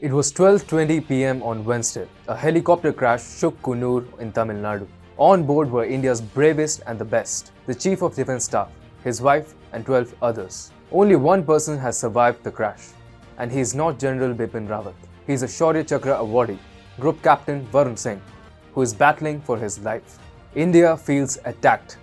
It was 12:20 p.m. on Wednesday. A helicopter crash shook Coonoor in Tamil Nadu. On board were India's bravest and the best, the Chief of Defence Staff, his wife and 12 others. Only one person has survived the crash, and he is not General Bipin Rawat. He is a Shaurya Chakra awardee, Group Captain Varun Singh, who is battling for his life. India feels attacked,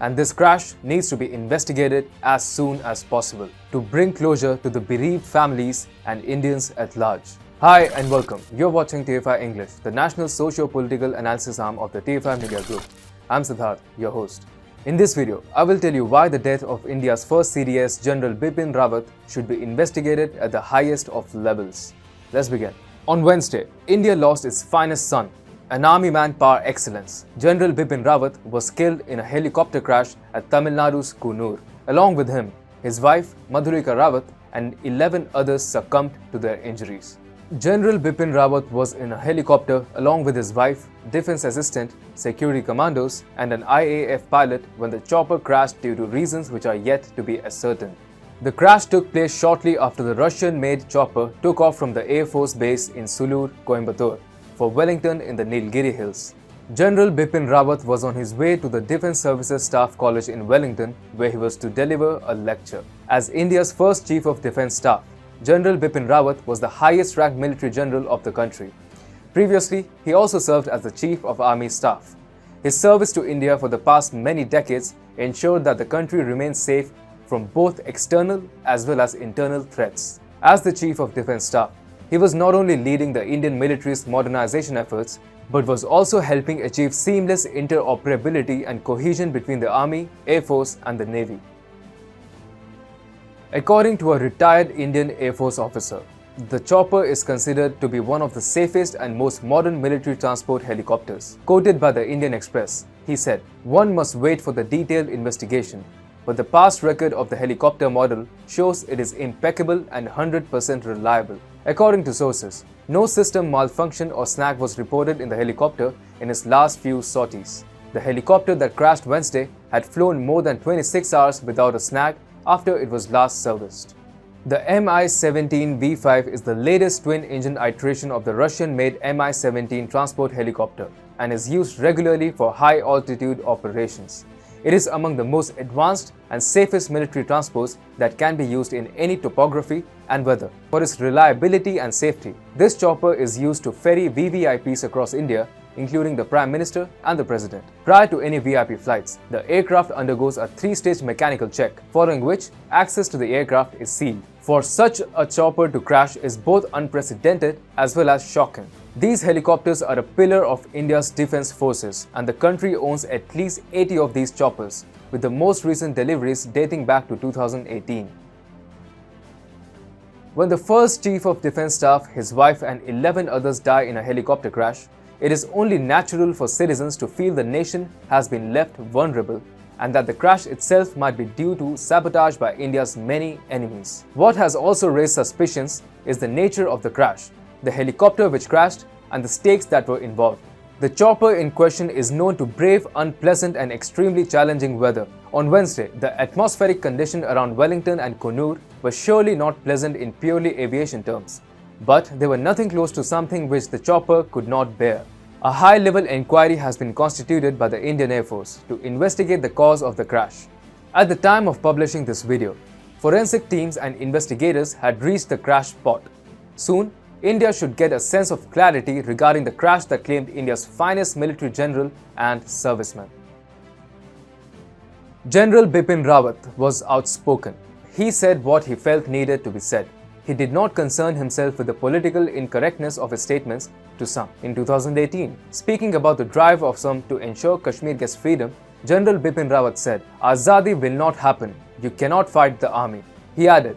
and this crash needs to be investigated as soon as possible to bring closure to the bereaved families and Indians at large. Hi and welcome. You're watching TFI English, the national socio-political analysis arm of the TFI Media Group. I'm Siddharth, your host. In this video, I will tell you why the death of India's first CDS General Bipin Rawat should be investigated at the highest of levels. Let's begin. On Wednesday, India lost its finest son, an army man par excellence. General Bipin Rawat was killed in a helicopter crash at Tamil Nadu's Coonoor. Along with him, his wife Madhurika Rawat and 11 others succumbed to their injuries. General Bipin Rawat was in a helicopter along with his wife, defense assistant, security commandos and an IAF pilot when the chopper crashed due to reasons which are yet to be ascertained. The crash took place shortly after the Russian-made chopper took off from the Air Force base in Sulur, Coimbatore, for Wellington in the Nilgiri Hills. General Bipin Rawat was on his way to the Defence Services Staff College in Wellington, where he was to deliver a lecture. As India's first Chief of Defence Staff, General Bipin Rawat was the highest-ranked military general of the country. Previously, he also served as the Chief of Army Staff. His service to India for the past many decades ensured that the country remained safe from both external as well as internal threats. As the Chief of Defence Staff, he was not only leading the Indian military's modernization efforts, but was also helping achieve seamless interoperability and cohesion between the Army, Air Force and the Navy. According to a retired Indian Air Force officer, the chopper is considered to be one of the safest and most modern military transport helicopters. Quoted by the Indian Express, he said, "One must wait for the detailed investigation, but the past record of the helicopter model shows it is impeccable and 100% reliable." According to sources, no system malfunction or snag was reported in the helicopter in its last few sorties. The helicopter that crashed Wednesday had flown more than 26 hours without a snag after it was last serviced. The Mi-17 V5 is the latest twin-engine iteration of the Russian-made Mi-17 transport helicopter and is used regularly for high-altitude operations. It is among the most advanced and safest military transports that can be used in any topography and weather. For its reliability and safety, this chopper is used to ferry VVIPs across India, including the Prime Minister and the President. Prior to any VIP flights, the aircraft undergoes a 3-stage mechanical check, following which access to the aircraft is sealed. For such a chopper to crash is both unprecedented as well as shocking. These helicopters are a pillar of India's defense forces, and the country owns at least 80 of these choppers, with the most recent deliveries dating back to 2018. When the first Chief of Defence Staff, his wife and 11 others die in a helicopter crash, it is only natural for citizens to feel the nation has been left vulnerable and that the crash itself might be due to sabotage by India's many enemies. What has also raised suspicions is the nature of the crash, the helicopter which crashed, and the stakes that were involved. The chopper in question is known to brave unpleasant and extremely challenging weather. On Wednesday, the atmospheric condition around Wellington and Coonoor were surely not pleasant in purely aviation terms, but they were nothing close to something which the chopper could not bear. A high-level inquiry has been constituted by the Indian Air Force to investigate the cause of the crash. At the time of publishing this video, forensic teams and investigators had reached the crash spot. Soon, India should get a sense of clarity regarding the crash that claimed India's finest military general and serviceman. General Bipin Rawat was outspoken. He said what he felt needed to be said. He did not concern himself with the political incorrectness of his statements to some. In 2018, speaking about the drive of some to ensure Kashmir gets freedom, General Bipin Rawat said, "Azadi will not happen. You cannot fight the army." He added,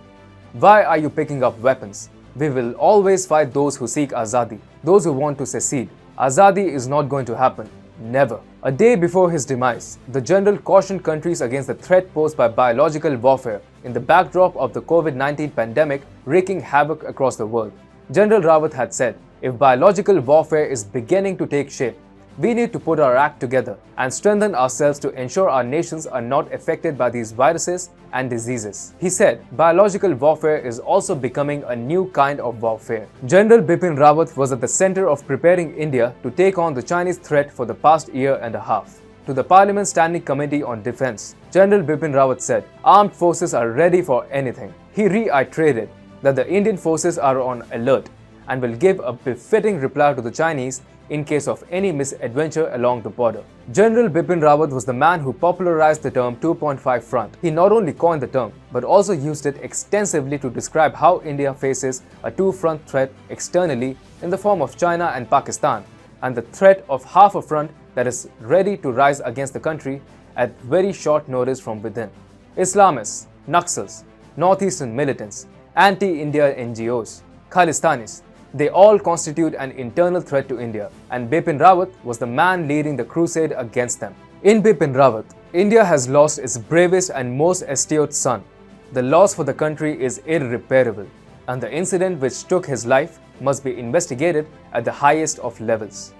"Why are you picking up weapons? We will always fight those who seek Azadi, those who want to secede. Azadi is not going to happen. Never." A day before his demise, the general cautioned countries against the threat posed by biological warfare in the backdrop of the COVID-19 pandemic wreaking havoc across the world. General Rawat had said, if biological warfare is beginning to take shape, We need to put our act together and strengthen ourselves to ensure our nations are not affected by these viruses and diseases. He said, biological warfare is also becoming a new kind of warfare. General Bipin Rawat was at the center of preparing India to take on the Chinese threat for the past year and a half. To the Parliament Standing Committee on Defence, General Bipin Rawat said, armed forces are ready for anything. He reiterated that the Indian forces are on alert and will give a befitting reply to the Chinese in case of any misadventure along the border. General Bipin Rawat was the man who popularized the term 2.5 front. He not only coined the term, but also used it extensively to describe how India faces a two-front threat externally in the form of China and Pakistan, and the threat of half a front that is ready to rise against the country at very short notice from within. Islamists, Naxals, Northeastern militants, anti-India NGOs, Khalistanis, they all constitute an internal threat to India, and Bipin Rawat was the man leading the crusade against them. In Bipin Rawat, India has lost its bravest and most astute son. The loss for the country is irreparable, and the incident which took his life must be investigated at the highest of levels.